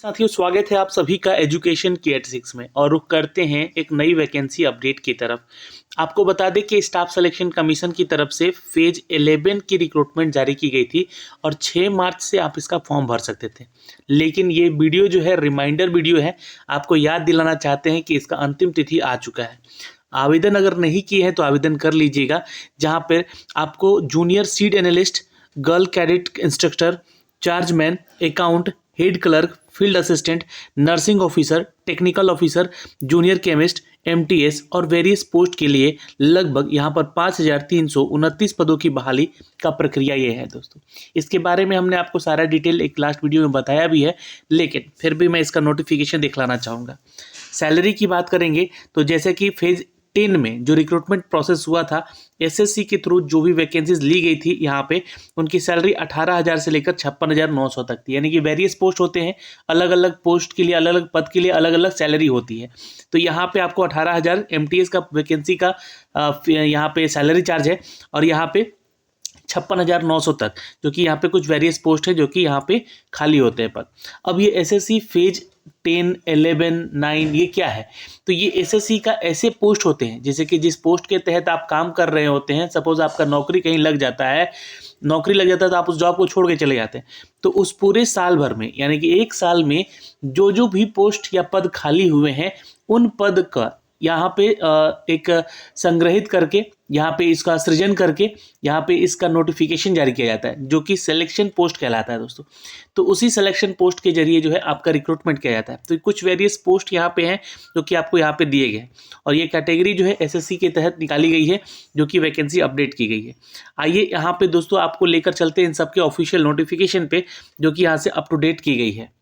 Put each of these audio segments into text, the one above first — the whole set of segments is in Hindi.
साथियों, स्वागत है आप सभी का एजुकेशन की 86 में और रुख करते हैं एक नई वैकेंसी अपडेट की तरफ। आपको बता दें कि स्टाफ सिलेक्शन कमीशन की तरफ से फेज 11 की रिक्रूटमेंट जारी की गई थी और 6 मार्च से आप इसका फॉर्म भर सकते थे। लेकिन ये वीडियो जो है रिमाइंडर वीडियो है, आपको याद दिलाना चाहते हैं कि इसका अंतिम तिथि आ चुका है। आवेदन अगर नहीं किए हैं तो आवेदन कर लीजिएगा, जहाँ पर आपको junior seed analyst, girl cadet instructor, chargeman, account, head clerk, field assistant, nursing officer, technical officer, junior chemist, MTS और वेरियस पोस्ट के लिए लगभग यहाँ पर 5,329 पदों की बहाली का प्रक्रिया ये है दोस्तों। इसके बारे में हमने आपको सारा डिटेल एक लास्ट वीडियो में बताया भी है, लेकिन फिर भी मैं इसका नोटिफिकेशन दिखलाना चाहूँगा। सैलरी की बात करेंगे तो जैसे कि फेज 10 में जो रिक्रूटमेंट प्रोसेस हुआ था, एसएससी के थ्रू जो भी वैकेंसीज ली गई थी यहाँ पे, उनकी सैलरी 18,000 से लेकर 56,900 तक थी। यानी कि वेरियस पोस्ट होते हैं, अलग अलग पोस्ट के लिए, अलग अलग पद के लिए अलग अलग सैलरी होती है। तो यहाँ पे आपको 18,000 एमटीएस का वैकेंसी का यहाँ पे सैलरी चार्ज है और यहाँ पे 56,900 तक, जो कि यहाँ पे कुछ वेरियस पोस्ट है जो कि यहाँ पे खाली होते हैं पद। अब ये एसएससी फेज 10, 11, 9 ये क्या है? तो ये एसएससी का ऐसे पोस्ट होते हैं जैसे कि जिस पोस्ट के तहत आप काम कर रहे होते हैं, सपोज आपका नौकरी कहीं लग जाता है, नौकरी लग जाता है तो आप उस जॉब को छोड़ के चले जाते हैं। तो उस पूरे साल भर में, यानी कि एक साल में जो जो भी पोस्ट या पद खाली हुए हैं, उन पद का यहाँ पे एक संग्रहित करके, यहाँ पे इसका सृजन करके, यहाँ पे इसका नोटिफिकेशन जारी किया जाता है, जो कि सिलेक्शन पोस्ट कहलाता है दोस्तों। तो उसी सिलेक्शन पोस्ट के जरिए जो है आपका रिक्रूटमेंट किया जाता है। तो कुछ वेरियस पोस्ट यहाँ पे हैं जो कि आपको यहाँ पे दिए गए हैं और ये कैटेगरी जो है एसएससी के तहत निकाली गई है, जो कि वैकेंसी अपडेट की गई है। आइए यहाँ पे दोस्तों आपको लेकर चलते हैं इन सबके ऑफिशियल नोटिफिकेशन पे, जो कि यहाँ से अप टू डेट की गई है।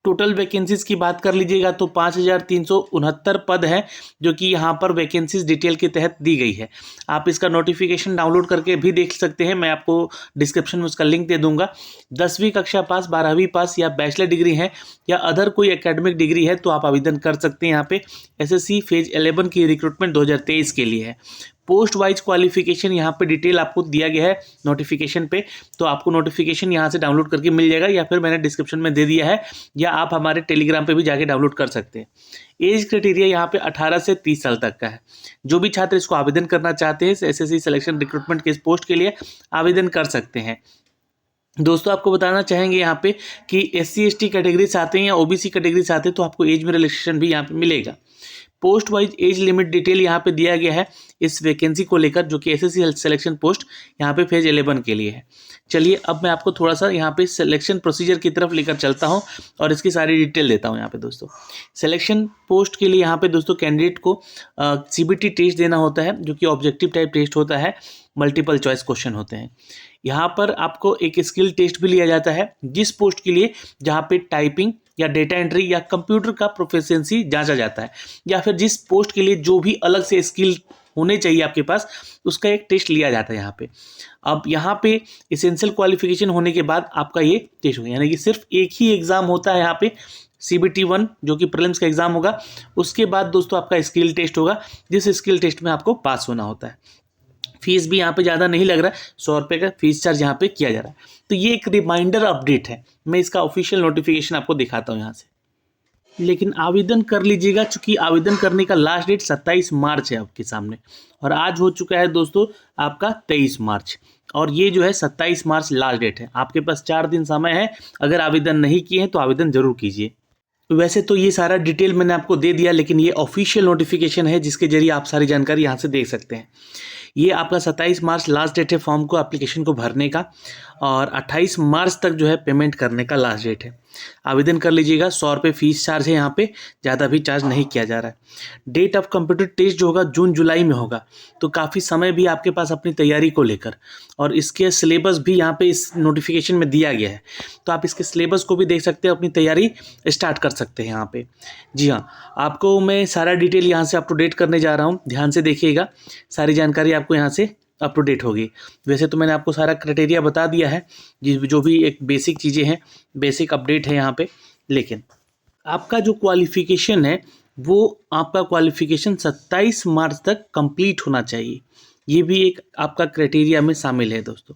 टोटल वैकेंसीज की बात कर लीजिएगा तो 5,369 पद हैं, जो कि यहाँ पर वैकेंसीज डिटेल के तहत दी गई है। आप इसका नोटिफिकेशन डाउनलोड करके भी देख सकते हैं, मैं आपको डिस्क्रिप्शन में उसका लिंक दे दूंगा। 10वीं कक्षा पास, 12वीं पास या बैचलर डिग्री है या अदर कोई एकेडमिक डिग्री है तो आप आवेदन कर सकते हैं। यहाँ पे एसएससी फेज 11 की रिक्रूटमेंट 2023 के लिए है। पोस्ट वाइज क्वालिफिकेशन यहाँ पे डिटेल आपको दिया गया है नोटिफिकेशन पे, तो आपको नोटिफिकेशन यहाँ से डाउनलोड करके मिल जाएगा या फिर मैंने डिस्क्रिप्शन में दे दिया है, या आप हमारे टेलीग्राम पे भी जाके डाउनलोड कर सकते हैं। एज क्राइटेरिया यहाँ पे 18 से 30 साल तक का है। जो भी छात्र इसको आवेदन करना चाहते हैं एसएससी सिलेक्शन रिक्रूटमेंट के इस पोस्ट के लिए आवेदन कर सकते हैं। दोस्तों आपको बताना चाहेंगे यहाँ पे कि SC ST कैटेगरी से आते हैं या OBC कैटेगरी से आते हैं तो आपको एज में रिलैक्सेशन भी यहाँ पे मिलेगा। Post wise age limit detail यहाँ पे दिया गया है इस वैकेंसी को लेकर, जो कि एसएससी सिलेक्शन पोस्ट यहाँ पे फेज 11 के लिए है। चलिए अब मैं आपको थोड़ा सा यहाँ पे सिलेक्शन प्रोसीजर की तरफ लेकर चलता हूँ और इसकी सारी डिटेल देता हूँ। यहाँ पे दोस्तों सिलेक्शन पोस्ट के लिए यहाँ पे दोस्तों कैंडिडेट को CBT टेस्ट देना होता है, जो कि ऑब्जेक्टिव टाइप टेस्ट होता है, मल्टीपल चॉइस क्वेश्चन होते हैं। यहाँ पर आपको एक स्किल टेस्ट भी लिया जाता है जिस पोस्ट के लिए जहाँ पे टाइपिंग या डेटा एंट्री या कंप्यूटर का प्रोफिशिएंसी जांचा जाता है, या फिर जिस पोस्ट के लिए जो भी अलग से स्किल होने चाहिए आपके पास, उसका एक टेस्ट लिया जाता है यहाँ पे। अब यहाँ पे एसेंशियल क्वालिफिकेशन होने के बाद आपका ये टेस्ट होगा, यानी कि सिर्फ एक ही एग्जाम होता है यहाँ पे, CBT 1 जो कि प्रीलिम्स का एग्जाम होगा। उसके बाद दोस्तों आपका स्किल टेस्ट होगा, जिस स्किल टेस्ट में आपको पास होना होता है। फीस भी यहाँ पे ज़्यादा नहीं लग रहा है, 100 रुपये का फीस चार्ज यहाँ पे किया जा रहा है। तो ये एक रिमाइंडर अपडेट है, मैं इसका ऑफिशियल नोटिफिकेशन आपको दिखाता हूँ यहाँ से। लेकिन आवेदन कर लीजिएगा, चूंकि आवेदन करने का लास्ट डेट 27 मार्च है आपके सामने, और आज हो चुका है दोस्तों आपका 23 मार्च, और ये जो है 27 मार्च लास्ट डेट है। आपके पास 4 दिन समय है, अगर आवेदन नहीं किए हैं तो आवेदन जरूर कीजिए। वैसे तो ये सारा डिटेल मैंने आपको दे दिया, लेकिन ये ऑफिशियल नोटिफिकेशन है जिसके जरिए आप सारी जानकारी यहाँ से देख सकते हैं। ये आपका 27 मार्च लास्ट डेट है फॉर्म को, एप्लीकेशन को भरने का, और 28 मार्च तक जो है पेमेंट करने का लास्ट डेट है। आवेदन कर लीजिएगा। 100 रुपये फीस चार्ज है यहाँ पे, ज़्यादा भी चार्ज नहीं किया जा रहा है। डेट ऑफ कंप्यूटर टेस्ट जो होगा जून जुलाई में होगा, तो काफ़ी समय भी आपके पास अपनी तैयारी को लेकर, और इसके सिलेबस भी यहाँ पे इस नोटिफिकेशन में दिया गया है, तो आप इसके सिलेबस को भी देख सकते हैं, अपनी तैयारी स्टार्ट कर सकते हैं यहाँ पे। जी हाँ, आपको मैं सारा डिटेल यहाँ से अप टू डेट करने जा रहा हूँ, ध्यान से देखिएगा, सारी जानकारी आपको यहाँ से अप टू डेट होगी। वैसे तो मैंने आपको सारा क्राइटेरिया बता दिया है, जो भी एक बेसिक चीज़ें हैं, बेसिक अपडेट है यहाँ पे, लेकिन आपका जो क्वालिफ़िकेशन है वो आपका क्वालिफ़िकेशन 27 मार्च तक कंप्लीट होना चाहिए। ये भी एक आपका क्राइटेरिया में शामिल है दोस्तों।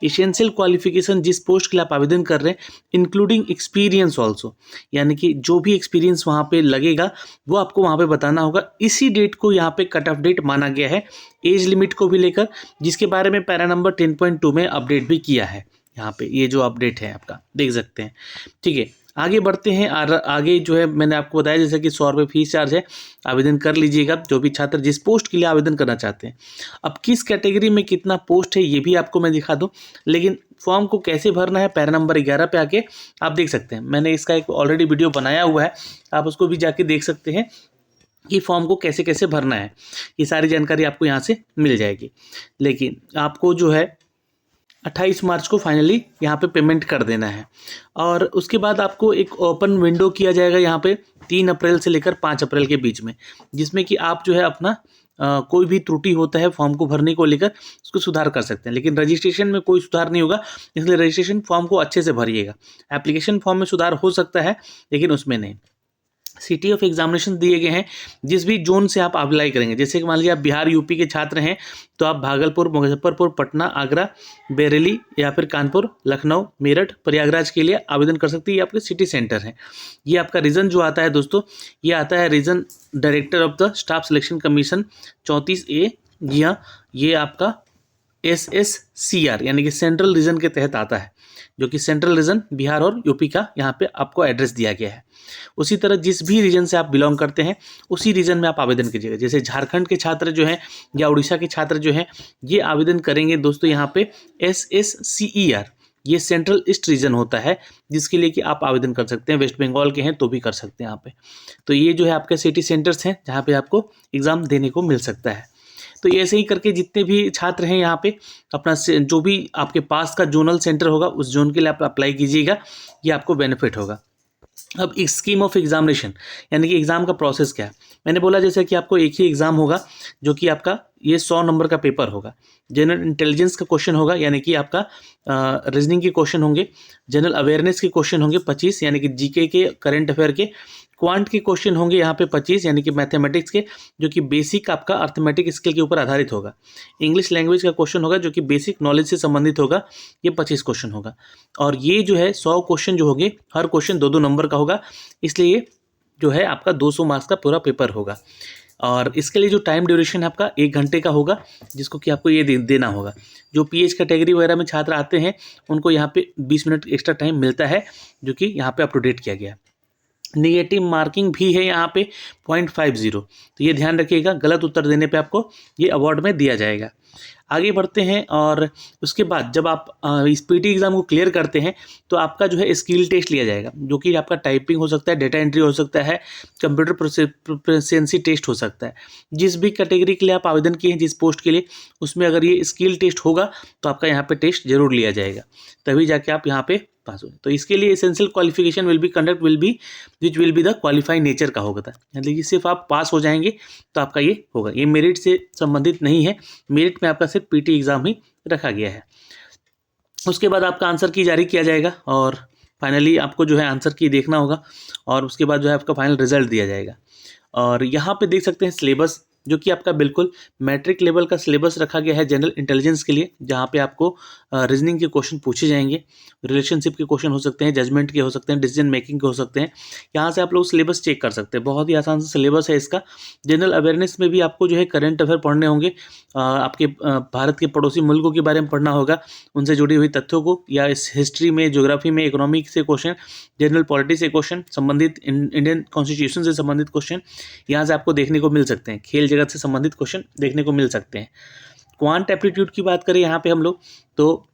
एसेंशियल क्वालिफिकेशन जिस पोस्ट के लिए आप आवेदन कर रहे हैं इंक्लूडिंग एक्सपीरियंस ऑल्सो, यानी कि जो भी एक्सपीरियंस वहाँ पे लगेगा वो आपको वहाँ पे बताना होगा। इसी डेट को यहाँ पे कट ऑफ डेट माना गया है एज लिमिट को भी लेकर, जिसके बारे में पैरा नंबर 10.2 में अपडेट भी किया है। यहाँ पे ये जो अपडेट है आपका देख सकते हैं। ठीक है, आगे बढ़ते हैं। आगे जो है मैंने आपको बताया जैसे कि 100 रुपये फीस चार्ज है, आवेदन कर लीजिएगा जो भी छात्र जिस पोस्ट के लिए आवेदन करना चाहते हैं। अब किस कैटेगरी में कितना पोस्ट है ये भी आपको मैं दिखा दूं, लेकिन फॉर्म को कैसे भरना है पैरा नंबर 11 पे आके आप देख सकते हैं। मैंने इसका एक ऑलरेडी वीडियो बनाया हुआ है, आप उसको भी जाके देख सकते हैं कि फॉर्म को कैसे कैसे भरना है। ये सारी जानकारी आपको यहाँ से मिल जाएगी। लेकिन आपको जो है 28 मार्च को फाइनली यहाँ पे पेमेंट कर देना है, और उसके बाद आपको एक ओपन विंडो किया जाएगा यहाँ पे 3 अप्रैल से लेकर 5 अप्रैल के बीच में, जिसमें कि आप जो है अपना कोई भी त्रुटि होता है फॉर्म को भरने को लेकर उसको सुधार कर सकते हैं। लेकिन रजिस्ट्रेशन में कोई सुधार नहीं होगा, इसलिए रजिस्ट्रेशन फॉर्म को अच्छे से भरिएगा। एप्लीकेशन फॉर्म में सुधार हो सकता है लेकिन उसमें नहीं। सिटी ऑफ एग्जामिनेशन दिए गए हैं जिस भी जोन से आप अप्लाई करेंगे। जैसे कि मान लीजिए आप बिहार यूपी के छात्र हैं तो आप भागलपुर, मुजफ्फरपुर, पटना, आगरा, बरेली या फिर कानपुर, लखनऊ, मेरठ, प्रयागराज के लिए आवेदन कर सकते हैं। ये आपके सिटी सेंटर हैं। ये आपका रीजन जो आता है दोस्तों, ये आता है region director of the staff selection commission 34A। जी हाँ, ये आपका SSCR यानी कि सेंट्रल रीजन के तहत आता है, जो कि सेंट्रल रीजन बिहार और यूपी का यहाँ पे आपको एड्रेस दिया गया है। उसी तरह जिस भी रीजन से आप बिलोंग करते हैं उसी रीजन में आप आवेदन कीजिएगा। जैसे झारखंड के छात्र जो हैं या उड़ीसा के छात्र जो हैं ये आवेदन करेंगे दोस्तों यहाँ पे SSCER, ये सेंट्रल ईस्ट रीजन होता है जिसके लिए कि आप आवेदन कर सकते हैं। वेस्ट बंगाल के हैं तो भी कर सकते हैं यहाँ पे। तो ये जो है आपके सिटी सेंटर्स हैं जहाँ पे आपको एग्ज़ाम देने को मिल सकता है। तो ऐसे ही करके जितने भी छात्र हैं यहाँ पे अपना जो भी आपके पास का जोनल सेंटर होगा उस जोन के लिए आप अप्लाई कीजिएगा, ये आपको बेनिफिट होगा। अब स्कीम ऑफ एग्जामिनेशन यानी कि एग्ज़ाम का प्रोसेस क्या है। मैंने बोला जैसे कि आपको एक ही एग्ज़ाम होगा जो कि आपका ये 100 नंबर का पेपर होगा। जनरल इंटेलिजेंस का क्वेश्चन होगा यानी कि आपका रीजनिंग के क्वेश्चन होंगे। जनरल अवेयरनेस के क्वेश्चन होंगे 25 यानी कि जीके के, करंट अफेयर के। क्वांट के क्वेश्चन होंगे यहाँ पे 25 यानी कि मैथमेटिक्स के, जो कि बेसिक आपका अर्थमेटिक स्किल के ऊपर आधारित होगा। इंग्लिश लैंग्वेज का क्वेश्चन होगा जो कि बेसिक नॉलेज से संबंधित होगा, ये 25 क्वेश्चन होगा। और ये जो है 100 क्वेश्चन जो होंगे हर क्वेश्चन 2-2 नंबर का होगा, इसलिए ये जो है आपका 200 मार्क्स का पूरा पेपर होगा। और इसके लिए जो टाइम ड्यूरेशन है आपका 1 घंटे का होगा, जिसको कि आपको ये देना होगा। जो PH कैटेगरी वगैरह में छात्र आते हैं उनको यहाँ पे 20 मिनट एक्स्ट्रा टाइम मिलता है, जो कि यहाँ पे अप टू डेट किया गया है। नेगेटिव मार्किंग भी है यहाँ पे 0.50, तो ये ध्यान रखिएगा। गलत उत्तर देने पे आपको ये अवार्ड में दिया जाएगा। आगे बढ़ते हैं, और उसके बाद जब आप इस PT एग्ज़ाम को क्लियर करते हैं तो आपका जो है स्किल टेस्ट लिया जाएगा, जो कि आपका टाइपिंग हो सकता है, डेटा एंट्री हो सकता है, कंप्यूटर प्रोफिशिएंसी टेस्ट हो सकता है। जिस भी कैटेगरी के लिए आप आवेदन किए हैं, जिस पोस्ट के लिए, उसमें अगर ये स्किल टेस्ट होगा तो आपका यहाँ पे टेस्ट जरूर लिया जाएगा, तभी जाके आप यहाँ पे पास हो। तो इसके लिए essential qualification which will be the qualify nature का होगा, मतलब कि सिर्फ आप पास हो जाएंगे तो आपका ये होगा। ये मेरिट से संबंधित नहीं है, मेरिट में आपका सिर्फ PT एग्ज़ाम ही रखा गया है। उसके बाद आपका आंसर की जारी किया जाएगा और फाइनली आपको जो है आंसर की देखना होगा, और उसके बाद जो है आपका फाइनल रिजल्ट दिया जाएगा। और यहाँ पे देख सकते हैं सिलेबस, जो कि आपका बिल्कुल मैट्रिक लेवल का सिलेबस रखा गया है जनरल इंटेलिजेंस के लिए, जहाँ पे आपको रीजनिंग के क्वेश्चन पूछे जाएंगे, रिलेशनशिप के क्वेश्चन हो सकते हैं, जजमेंट के हो सकते हैं, डिसीजन मेकिंग के हो सकते हैं। यहाँ से आप लोग सिलेबस चेक कर सकते हैं, बहुत ही आसान सा सिलेबस है इसका। जनरल अवेयरनेस में भी आपको जो है करंट अफेयर पढ़ने होंगे, आपके भारत के पड़ोसी मुल्कों के बारे में पढ़ना होगा, उनसे जुड़ी हुई तथ्यों को, या इस हिस्ट्री में, ज्योग्राफी में, इकोनॉमिक से क्वेश्चन, जनरल पॉलिटिक्स से क्वेश्चन, संबंधित इंडियन कॉन्स्टिट्यूशन से संबंधित क्वेश्चन यहाँ से आपको देखने को मिल सकते हैं। खेल जगत से संबंधित क्वेश्चन देखने को मिल सकते हैं। क्वांट एप्टीट्यूड की बात करें यहाँ पे हम लोग, तो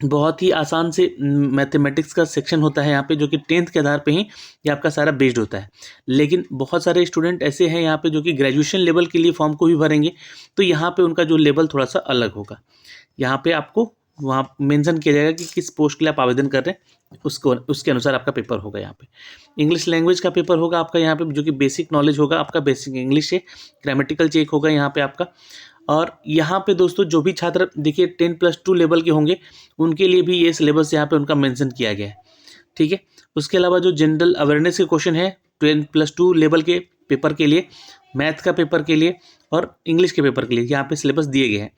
बहुत ही आसान से मैथमेटिक्स का सेक्शन होता है यहाँ पे, जो कि 10th के आधार पे ही ये आपका सारा बेस्ड होता है। लेकिन बहुत सारे स्टूडेंट ऐसे हैं यहाँ पे जो कि ग्रेजुएशन लेवल के लिए फॉर्म को भी भरेंगे, तो यहाँ पे उनका जो लेवल थोड़ा सा अलग होगा। यहाँ पे आपको वहाँ मेंशन किया जाएगा कि किस पोस्ट के लिए आप आवेदन कर रहे हैं, उसके अनुसार आपका पेपर होगा। यहाँ पे इंग्लिश लैंग्वेज का पेपर होगा आपका यहाँ पे, जो कि बेसिक नॉलेज होगा आपका, बेसिक इंग्लिश है, ग्रामेटिकल चेक होगा यहाँ पे आपका। और यहाँ पे दोस्तों जो भी छात्र देखिए 10+2 लेवल के होंगे उनके लिए भी ये सिलेबस यहाँ पे उनका मेंशन किया गया है, ठीक है। उसके अलावा जो जनरल अवेयरनेस के क्वेश्चन है 10+2 लेवल के पेपर के लिए, मैथ का पेपर के लिए और इंग्लिश के पेपर के लिए यहाँ पे सिलेबस दिए गए हैं।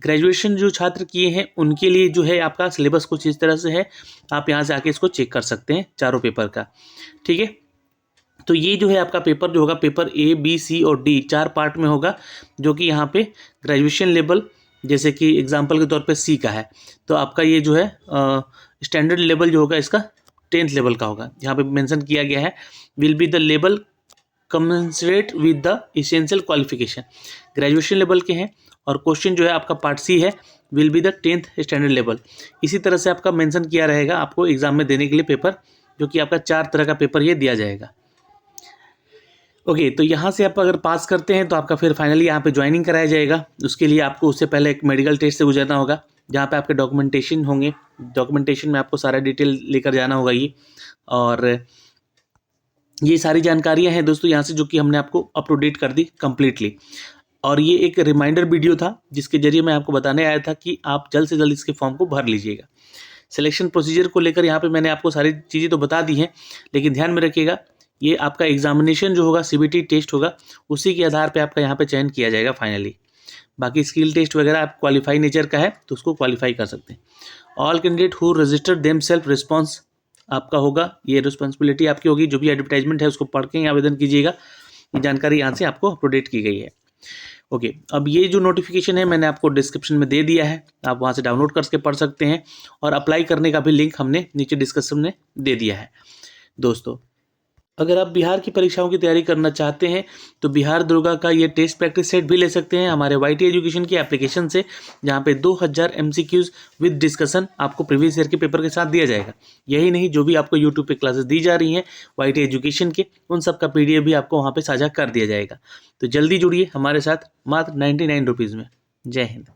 ग्रेजुएशन जो छात्र किए हैं उनके लिए जो है आपका सिलेबस कुछ इस तरह से है, आप यहाँ से आके इसको चेक कर सकते हैं चारों पेपर का, ठीक है। तो ये जो है आपका पेपर जो होगा, पेपर A, B, C और D 4 पार्ट में होगा, जो कि यहाँ पे ग्रेजुएशन लेवल, जैसे कि एग्जाम्पल के तौर पे C का है, तो आपका ये जो है स्टैंडर्ड लेवल जो होगा इसका 10th लेवल का होगा। यहाँ पे मेंशन किया गया है will be the level commensurate with the essential qualification, graduation level के हैं। और क्वेश्चन जो है आपका पार्ट C है, will be the 10th standard level. इसी तरह से आपका मेंशन किया रहेगा आपको एग्जाम में देने के लिए पेपर, जो कि आपका 4 तरह का पेपर ये दिया जाएगा। ओके, तो यहाँ से आप अगर पास करते हैं तो आपका फिर फाइनली यहाँ पे ज्वाइनिंग कराया जाएगा। उसके लिए आपको उससे पहले एक मेडिकल टेस्ट से गुजरना होगा, जहाँ पे आपके डॉक्यूमेंटेशन होंगे। डॉक्यूमेंटेशन में आपको सारा डिटेल लेकर जाना होगा ये, और ये सारी जानकारियाँ हैं दोस्तों यहाँ से, जो कि हमने आपको अप टू डेट कर दी कम्प्लीटली। और ये एक रिमाइंडर वीडियो था जिसके जरिए मैं आपको बताने आया था कि आप जल्द से जल्द इसके फॉर्म को भर लीजिएगा। सिलेक्शन प्रोसीजर को लेकर यहाँ पे मैंने आपको सारी चीज़ें तो बता दी हैं, लेकिन ध्यान में रखिएगा ये आपका एग्जामिनेशन जो होगा CBT टेस्ट होगा, उसी के आधार पे आपका यहाँ पे चयन किया जाएगा फाइनली। बाकी स्किल टेस्ट वगैरह आप क्वालिफाई नेचर का है तो उसको क्वालिफाई कर सकते हैं। All candidate who registered them self response आपका होगा, ये रिस्पॉन्सिबिलिटी आपकी होगी। जो भी एडवर्टाइजमेंट है उसको पढ़ के ही आवेदन कीजिएगा। ये जानकारी यहाँ से आपको अपडेट की गई है। ओके, अब ये जो नोटिफिकेशन है मैंने आपको डिस्क्रिप्शन में दे दिया है, आप वहाँ से डाउनलोड करके पढ़ सकते हैं। और अप्लाई करने का भी लिंक हमने नीचे डिस्क्रिप्शन में दे दिया है। दोस्तों, अगर आप बिहार की परीक्षाओं की तैयारी करना चाहते हैं तो बिहार दुर्गा का ये टेस्ट प्रैक्टिस सेट भी ले सकते हैं हमारे YT एजुकेशन की एप्लीकेशन से, जहाँ पे 2000 MCQs विद डिस्कशन आपको प्रीवियस ईयर के पेपर के साथ दिया जाएगा। यही नहीं, जो भी आपको यूट्यूब पे क्लासेस दी जा रही हैं YT एजुकेशन के, उन सब का PDF भी आपको वहाँ पर साझा कर दिया जाएगा। तो जल्दी जुड़िए हमारे साथ मात्र 99 रुपीज़ में। जय हिंद।